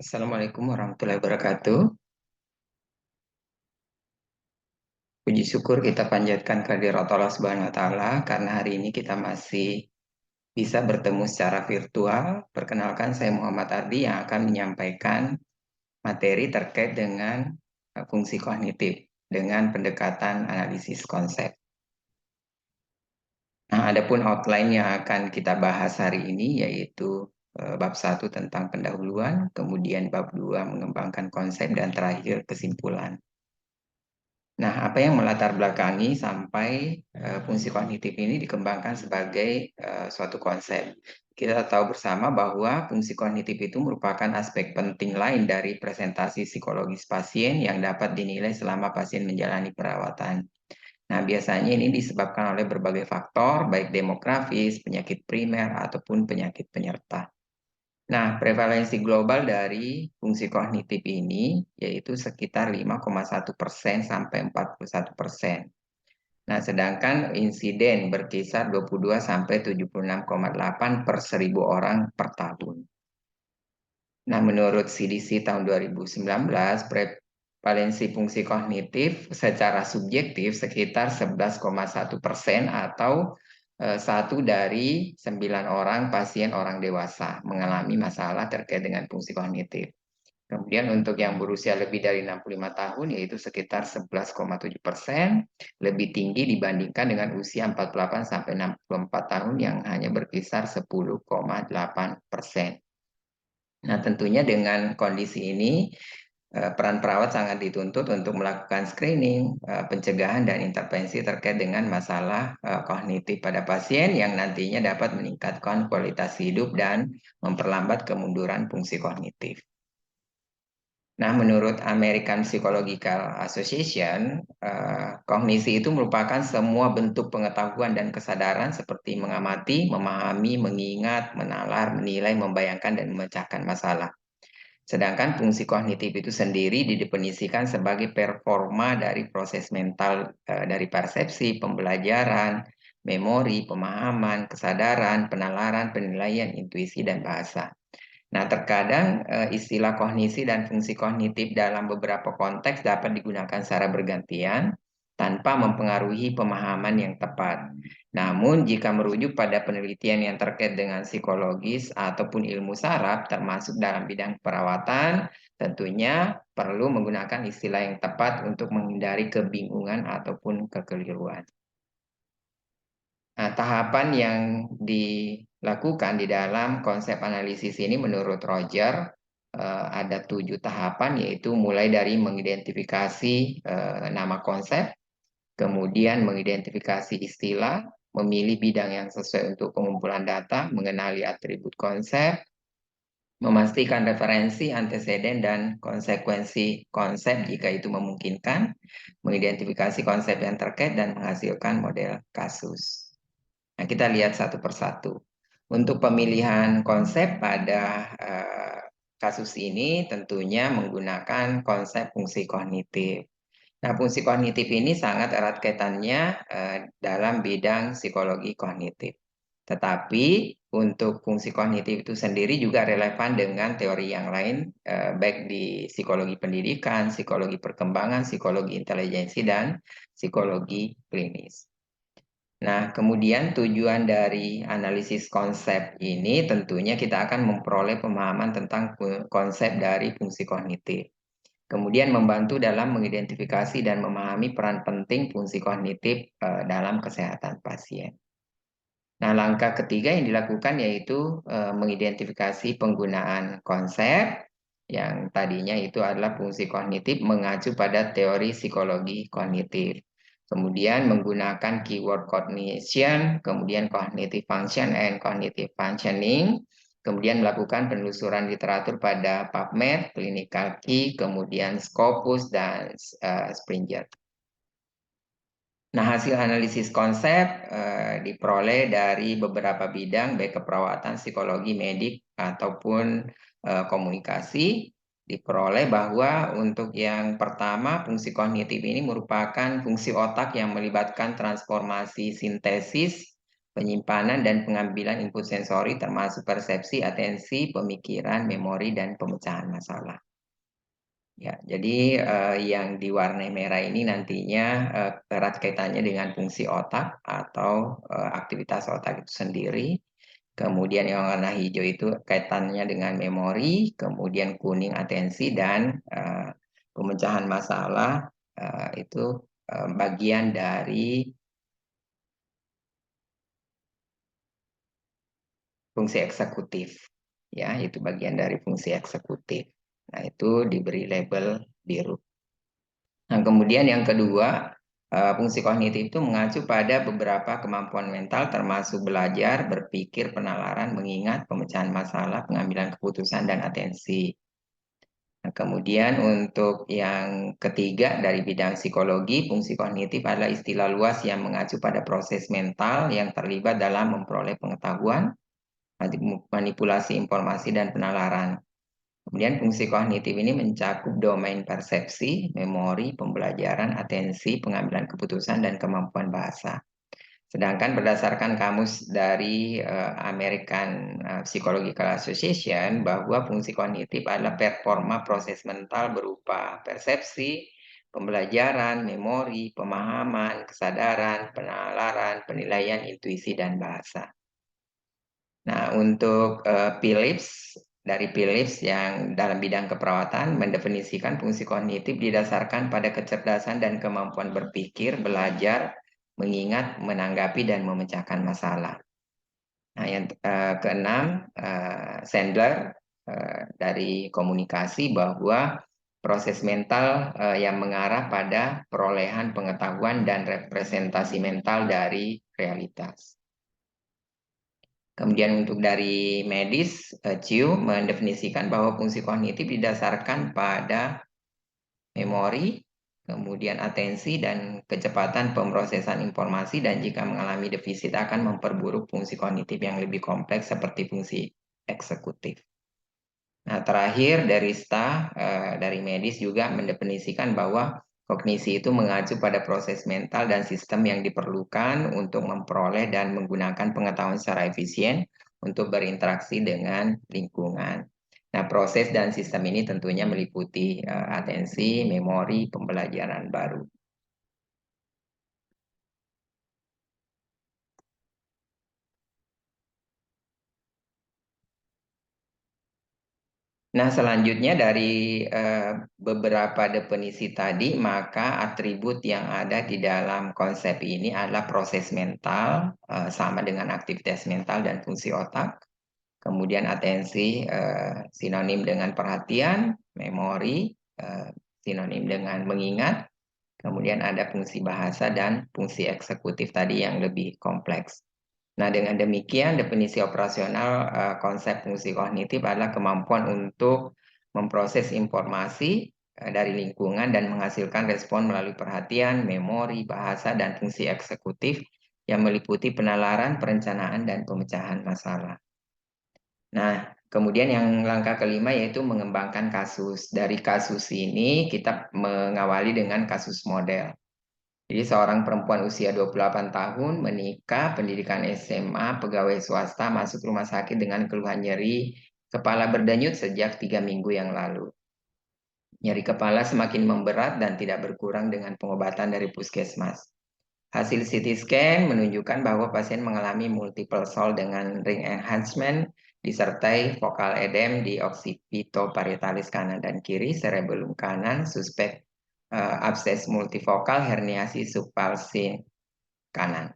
Assalamualaikum warahmatullahi wabarakatuh. Puji syukur kita panjatkan kehadirat Allah Subhanahu wa Ta'ala karena hari ini kita masih bisa bertemu secara virtual. Perkenalkan, saya Muhammad Ardi yang akan menyampaikan materi terkait dengan fungsi kognitif dengan pendekatan analisis konsep. Nah, adapun outline yang akan kita bahas hari ini yaitu bab 1 tentang pendahuluan, kemudian bab 2 mengembangkan konsep, dan terakhir kesimpulan. Nah, apa yang melatar belakangi sampai fungsi kognitif ini dikembangkan sebagai suatu konsep? Kita tahu bersama bahwa fungsi kognitif itu merupakan aspek penting lain dari presentasi psikologis pasien yang dapat dinilai selama pasien menjalani perawatan. Nah, biasanya ini disebabkan oleh berbagai faktor, baik demografis, penyakit primer, ataupun penyakit penyerta. Nah, prevalensi global dari fungsi kognitif ini yaitu sekitar 5,1% sampai 41%. Nah, sedangkan insiden berkisar 22 sampai 76,8 per 1.000 orang per tahun. Nah, menurut CDC tahun 2019, prevalensi fungsi kognitif secara subjektif sekitar 11,1% atau 1 dari 9 orang pasien orang dewasa mengalami masalah terkait dengan fungsi kognitif. Kemudian untuk yang berusia lebih dari 65 tahun yaitu sekitar 11,7%, lebih tinggi dibandingkan dengan usia 48 sampai 64 tahun yang hanya berkisar 10,8%. Nah, tentunya dengan kondisi ini peran perawat sangat dituntut untuk melakukan screening, pencegahan, dan intervensi terkait dengan masalah kognitif pada pasien yang nantinya dapat meningkatkan kualitas hidup dan memperlambat kemunduran fungsi kognitif. Nah, menurut American Psychological Association, kognisi itu merupakan semua bentuk pengetahuan dan kesadaran seperti mengamati, memahami, mengingat, menalar, menilai, membayangkan, dan memecahkan masalah. Sedangkan fungsi kognitif itu sendiri didefinisikan sebagai performa dari proses mental dari persepsi, pembelajaran, memori, pemahaman, kesadaran, penalaran, penilaian, intuisi, dan bahasa. Nah, terkadang istilah kognisi dan fungsi kognitif dalam beberapa konteks dapat digunakan secara bergantian tanpa mempengaruhi pemahaman yang tepat. Namun, jika merujuk pada penelitian yang terkait dengan psikologis ataupun ilmu saraf, termasuk dalam bidang perawatan, tentunya perlu menggunakan istilah yang tepat untuk menghindari kebingungan ataupun kekeliruan. Nah, tahapan yang dilakukan di dalam konsep analisis ini menurut Roger ada 7 tahapan, yaitu mulai dari mengidentifikasi nama konsep, kemudian mengidentifikasi istilah, memilih bidang yang sesuai untuk pengumpulan data, mengenali atribut konsep, memastikan referensi, anteseden, dan konsekuensi konsep jika itu memungkinkan, mengidentifikasi konsep yang terkait, dan menghasilkan model kasus. Nah, kita lihat satu persatu. Untuk pemilihan konsep pada kasus ini tentunya menggunakan konsep fungsi kognitif. Nah, fungsi kognitif ini sangat erat kaitannya dalam bidang psikologi kognitif. Tetapi untuk fungsi kognitif itu sendiri juga relevan dengan teori yang lain, baik di psikologi pendidikan, psikologi perkembangan, psikologi intelijensi, dan psikologi klinis. Nah, kemudian tujuan dari analisis konsep ini tentunya kita akan memperoleh pemahaman tentang konsep dari fungsi kognitif. Kemudian membantu dalam mengidentifikasi dan memahami peran penting fungsi kognitif dalam kesehatan pasien. Nah, langkah ketiga yang dilakukan yaitu mengidentifikasi penggunaan konsep yang tadinya itu adalah fungsi kognitif mengacu pada teori psikologi kognitif. Kemudian menggunakan keyword cognition, kemudian cognitive function and cognitive functioning, kemudian melakukan penelusuran literatur pada PubMed, Clinical Key, kemudian Scopus, dan Springer. Nah, hasil analisis konsep diperoleh dari beberapa bidang, baik keperawatan, psikologi, medik, ataupun komunikasi. Diperoleh bahwa untuk yang pertama, fungsi kognitif ini merupakan fungsi otak yang melibatkan transformasi sintesis, penyimpanan dan pengambilan input sensori termasuk persepsi, atensi, pemikiran, memori, dan pemecahan masalah. Ya, jadi yang diwarnai merah ini nantinya erat kaitannya dengan fungsi otak atau aktivitas otak itu sendiri. Kemudian yang warna hijau itu kaitannya dengan memori, kemudian kuning atensi dan pemecahan masalah itu bagian dari fungsi eksekutif. Ya, itu bagian dari fungsi eksekutif. Nah, itu diberi label biru. Nah, kemudian yang kedua, fungsi kognitif itu mengacu pada beberapa kemampuan mental termasuk belajar, berpikir, penalaran, mengingat, pemecahan masalah, pengambilan keputusan, dan atensi. Nah, kemudian untuk yang ketiga dari bidang psikologi, fungsi kognitif adalah istilah luas yang mengacu pada proses mental yang terlibat dalam memperoleh pengetahuan, manipulasi informasi, dan penalaran. Kemudian fungsi kognitif ini mencakup domain persepsi, memori, pembelajaran, atensi, pengambilan keputusan, dan kemampuan bahasa. Sedangkan berdasarkan kamus dari American Psychological Association bahwa fungsi kognitif adalah performa proses mental berupa persepsi, pembelajaran, memori, pemahaman, kesadaran, penalaran, penilaian, intuisi, dan bahasa. Nah, untuk Phillips, dari Phillips yang dalam bidang keperawatan mendefinisikan fungsi kognitif didasarkan pada kecerdasan dan kemampuan berpikir, belajar, mengingat, menanggapi, dan memecahkan masalah. Nah, yang keenam, Sandler dari komunikasi bahwa proses mental yang mengarah pada perolehan pengetahuan dan representasi mental dari realitas. Kemudian untuk dari medis, Chiu mendefinisikan bahwa fungsi kognitif didasarkan pada memori, kemudian atensi dan kecepatan pemrosesan informasi dan jika mengalami defisit akan memperburuk fungsi kognitif yang lebih kompleks seperti fungsi eksekutif. Nah, terakhir dari STA, dari medis juga mendefinisikan bahwa kognisi itu mengacu pada proses mental dan sistem yang diperlukan untuk memperoleh dan menggunakan pengetahuan secara efisien untuk berinteraksi dengan lingkungan. Nah, proses dan sistem ini tentunya meliputi atensi, memori, pembelajaran baru. Nah, selanjutnya dari beberapa definisi tadi, maka atribut yang ada di dalam konsep ini adalah proses mental, sama dengan aktivitas mental dan fungsi otak. Kemudian atensi, sinonim dengan perhatian, memori, sinonim dengan mengingat. Kemudian ada fungsi bahasa dan fungsi eksekutif tadi yang lebih kompleks. Nah, dengan demikian definisi operasional konsep fungsi kognitif adalah kemampuan untuk memproses informasi dari lingkungan dan menghasilkan respon melalui perhatian, memori, bahasa, dan fungsi eksekutif yang meliputi penalaran, perencanaan, dan pemecahan masalah. Nah, kemudian yang langkah kelima yaitu mengembangkan kasus. Dari kasus ini kita mengawali dengan kasus model. Jadi seorang perempuan usia 28 tahun menikah, pendidikan SMA, pegawai swasta, masuk rumah sakit dengan keluhan nyeri kepala berdenyut sejak 3 minggu yang lalu. Nyeri kepala semakin memberat dan tidak berkurang dengan pengobatan dari puskesmas. Hasil CT scan menunjukkan bahwa pasien mengalami multiple sol dengan ring enhancement disertai vokal edem di occipitoparietalis kanan dan kiri, cerebellum kanan, suspek abses multivokal, herniasi subpalsin kanan.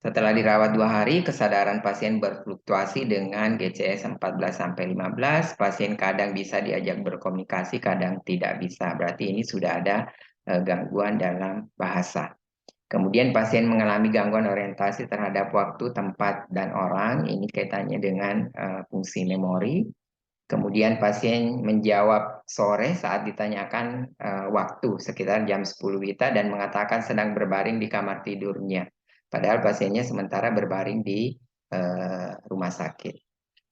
Setelah dirawat 2 hari, kesadaran pasien berfluktuasi dengan GCS 14-15. Pasien kadang bisa diajak berkomunikasi, kadang tidak bisa. Berarti ini sudah ada gangguan dalam bahasa. Kemudian pasien mengalami gangguan orientasi terhadap waktu, tempat, dan orang. Ini kaitannya dengan fungsi memori. Kemudian pasien menjawab sore saat ditanyakan waktu sekitar jam 10 WITA dan mengatakan sedang berbaring di kamar tidurnya. Padahal pasiennya sementara berbaring di rumah sakit.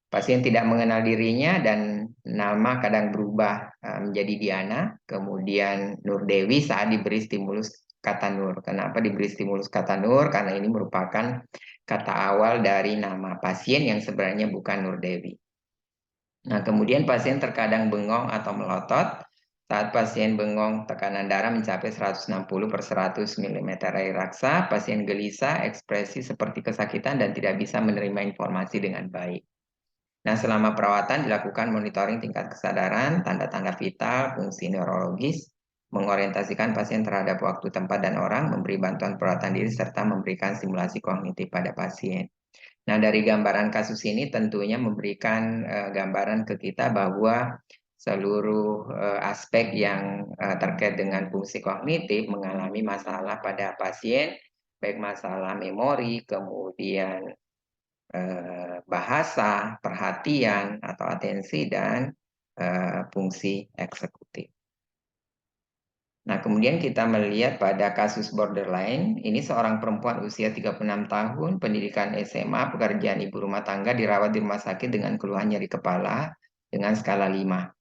Pasien tidak mengenal dirinya dan nama kadang berubah menjadi Diana. Kemudian Nur Dewi saat diberi stimulus kata Nur. Kenapa diberi stimulus kata Nur? Karena ini merupakan kata awal dari nama pasien yang sebenarnya bukan Nur Dewi. Nah, kemudian pasien terkadang bengong atau melotot. Saat pasien bengong, tekanan darah mencapai 160/100 mm air raksa. Pasien gelisah, ekspresi seperti kesakitan dan tidak bisa menerima informasi dengan baik. Nah, selama perawatan dilakukan monitoring tingkat kesadaran, tanda-tanda vital, fungsi neurologis, mengorientasikan pasien terhadap waktu, tempat, dan orang, memberi bantuan perawatan diri, serta memberikan stimulasi kognitif pada pasien. Nah, dari gambaran kasus ini tentunya memberikan gambaran ke kita bahwa seluruh aspek yang terkait dengan fungsi kognitif mengalami masalah pada pasien, baik masalah memori, kemudian bahasa, perhatian atau atensi, dan fungsi eksekutif. Nah, kemudian kita melihat pada kasus borderline, ini seorang perempuan usia 36 tahun, pendidikan SMA, pekerjaan ibu rumah tangga, dirawat di rumah sakit dengan keluhan nyeri kepala dengan skala 5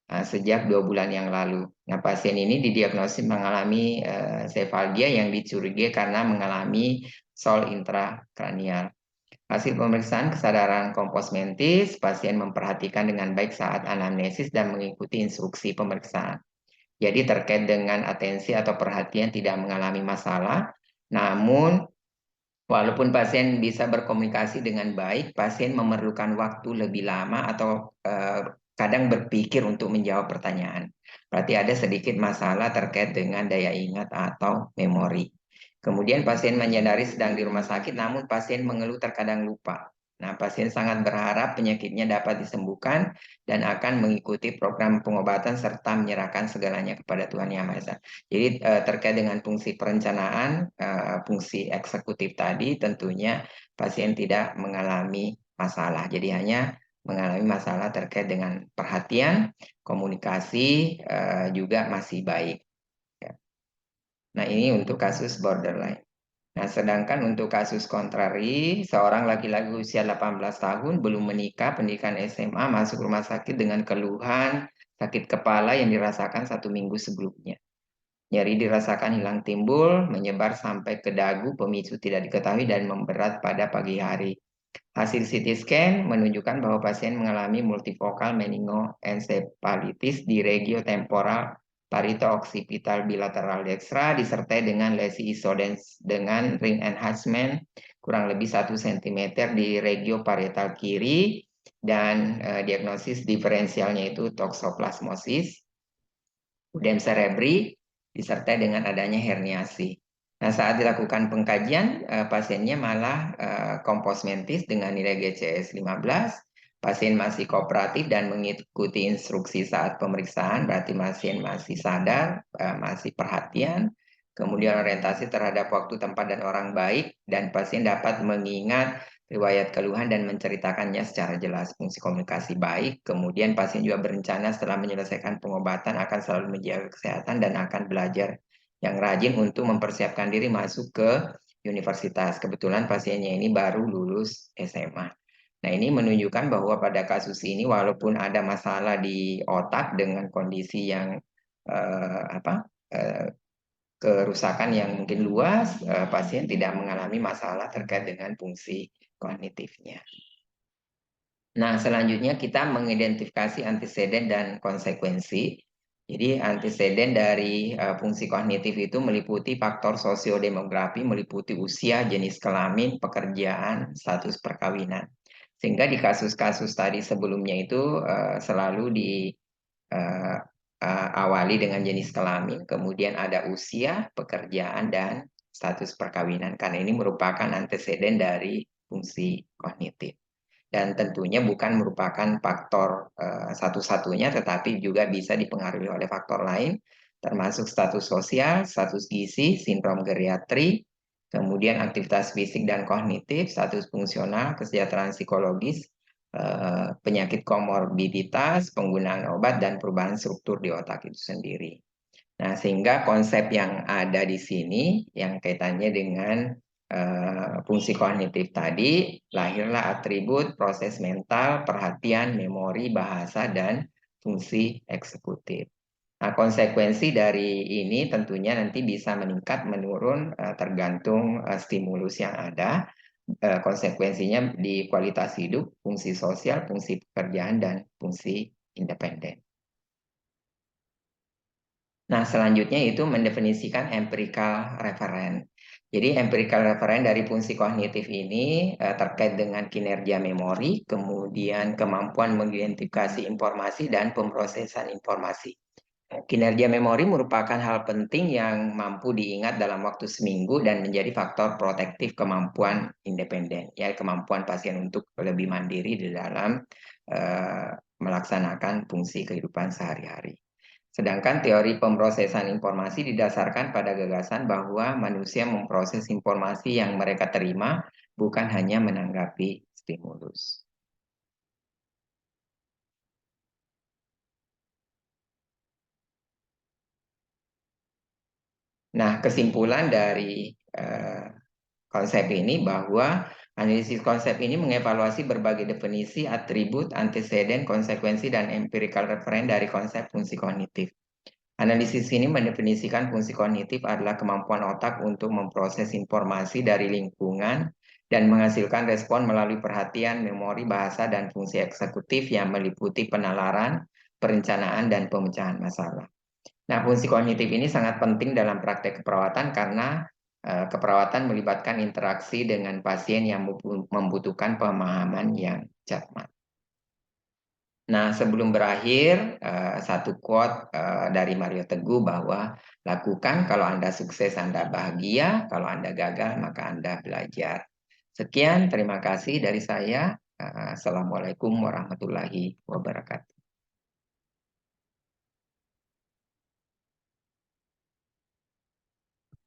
sejak 2 bulan yang lalu. Nah, pasien ini didiagnosis mengalami sefalgia yang dicurigai karena mengalami sol intrakranial. Hasil pemeriksaan kesadaran komposmentis, pasien memperhatikan dengan baik saat anamnesis dan mengikuti instruksi pemeriksaan. Jadi terkait dengan atensi atau perhatian tidak mengalami masalah, namun walaupun pasien bisa berkomunikasi dengan baik, pasien memerlukan waktu lebih lama atau kadang berpikir untuk menjawab pertanyaan. Berarti ada sedikit masalah terkait dengan daya ingat atau memori. Kemudian pasien menyadari sedang di rumah sakit, namun pasien mengeluh terkadang lupa. Nah, pasien sangat berharap penyakitnya dapat disembuhkan dan akan mengikuti program pengobatan serta menyerahkan segalanya kepada Tuhan Yang Maha Esa. Jadi terkait dengan fungsi perencanaan, fungsi eksekutif tadi tentunya pasien tidak mengalami masalah. Jadi hanya mengalami masalah terkait dengan perhatian, komunikasi juga masih baik. Nah, ini untuk kasus borderline. Nah, sedangkan untuk kasus kontrari, seorang laki-laki usia 18 tahun belum menikah, pendidikan SMA, masuk rumah sakit dengan keluhan sakit kepala yang dirasakan 1 minggu sebelumnya. Nyeri dirasakan hilang timbul, menyebar sampai ke dagu, pemicu tidak diketahui, dan memberat pada pagi hari. Hasil CT scan menunjukkan bahwa pasien mengalami multifocal meningoencephalitis di regio temporal parieto-occipital bilateral dextra disertai dengan lesi isodens dengan ring enhancement kurang lebih 1 cm di regio parietal kiri dan diagnosis diferensialnya itu toxoplasmosis, udem cerebri disertai dengan adanya herniasi. Nah, saat dilakukan pengkajian, pasiennya malah komposmentis dengan nilai GCS 15. Pasien masih kooperatif dan mengikuti instruksi saat pemeriksaan, berarti pasien masih sadar, masih perhatian, kemudian orientasi terhadap waktu, tempat, dan orang baik, dan pasien dapat mengingat riwayat keluhan dan menceritakannya secara jelas. Fungsi komunikasi baik, kemudian pasien juga berencana setelah menyelesaikan pengobatan akan selalu menjaga kesehatan dan akan belajar yang rajin untuk mempersiapkan diri masuk ke universitas. Kebetulan pasiennya ini baru lulus SMA. Nah, ini menunjukkan bahwa pada kasus ini walaupun ada masalah di otak dengan kondisi yang kerusakan yang mungkin luas, pasien tidak mengalami masalah terkait dengan fungsi kognitifnya. Nah, selanjutnya kita mengidentifikasi anteseden dan konsekuensi. Jadi anteseden dari fungsi kognitif itu meliputi faktor sosiodemografi, meliputi usia, jenis kelamin, pekerjaan, status perkawinan. Sehingga di kasus-kasus tadi sebelumnya itu selalu diawali dengan jenis kelamin, kemudian ada usia, pekerjaan, dan status perkawinan. Karena ini merupakan anteseden dari fungsi kognitif. Dan tentunya bukan merupakan faktor satu-satunya, tetapi juga bisa dipengaruhi oleh faktor lain, termasuk status sosial, status gizi, sindrom geriatri, kemudian aktivitas fisik dan kognitif, status fungsional, kesejahteraan psikologis, penyakit komorbiditas, penggunaan obat, dan perubahan struktur di otak itu sendiri. Nah, sehingga konsep yang ada di sini yang kaitannya dengan fungsi kognitif tadi, lahirlah atribut proses mental, perhatian, memori, bahasa, dan fungsi eksekutif. Nah, konsekuensi dari ini tentunya nanti bisa meningkat, menurun, tergantung stimulus yang ada. konsekuensinya di kualitas hidup, fungsi sosial, fungsi pekerjaan, dan fungsi independen. Nah, selanjutnya itu mendefinisikan empirical reference. Jadi, empirical reference dari fungsi kognitif ini terkait dengan kinerja memori, kemudian kemampuan mengidentifikasi informasi dan pemrosesan informasi. Kinerja memori merupakan hal penting yang mampu diingat dalam waktu seminggu dan menjadi faktor protektif kemampuan independen, ya kemampuan pasien untuk lebih mandiri di dalam uh, melaksanakan fungsi kehidupan sehari-hari. Sedangkan teori pemrosesan informasi didasarkan pada gagasan bahwa manusia memproses informasi yang mereka terima, bukan hanya menanggapi stimulus. Nah, kesimpulan dari konsep ini bahwa analisis konsep ini mengevaluasi berbagai definisi, atribut, anteseden, konsekuensi, dan empirical reference dari konsep fungsi kognitif. Analisis ini mendefinisikan fungsi kognitif adalah kemampuan otak untuk memproses informasi dari lingkungan dan menghasilkan respon melalui perhatian, memori, bahasa, dan fungsi eksekutif yang meliputi penalaran, perencanaan, dan pemecahan masalah. Nah, fungsi kognitif ini sangat penting dalam praktek keperawatan karena keperawatan melibatkan interaksi dengan pasien yang membutuhkan pemahaman yang cermat. Nah, sebelum berakhir, satu quote dari Mario Teguh bahwa lakukan kalau Anda sukses, Anda bahagia, kalau Anda gagal, maka Anda belajar. Sekian, terima kasih dari saya. Assalamualaikum warahmatullahi wabarakatuh.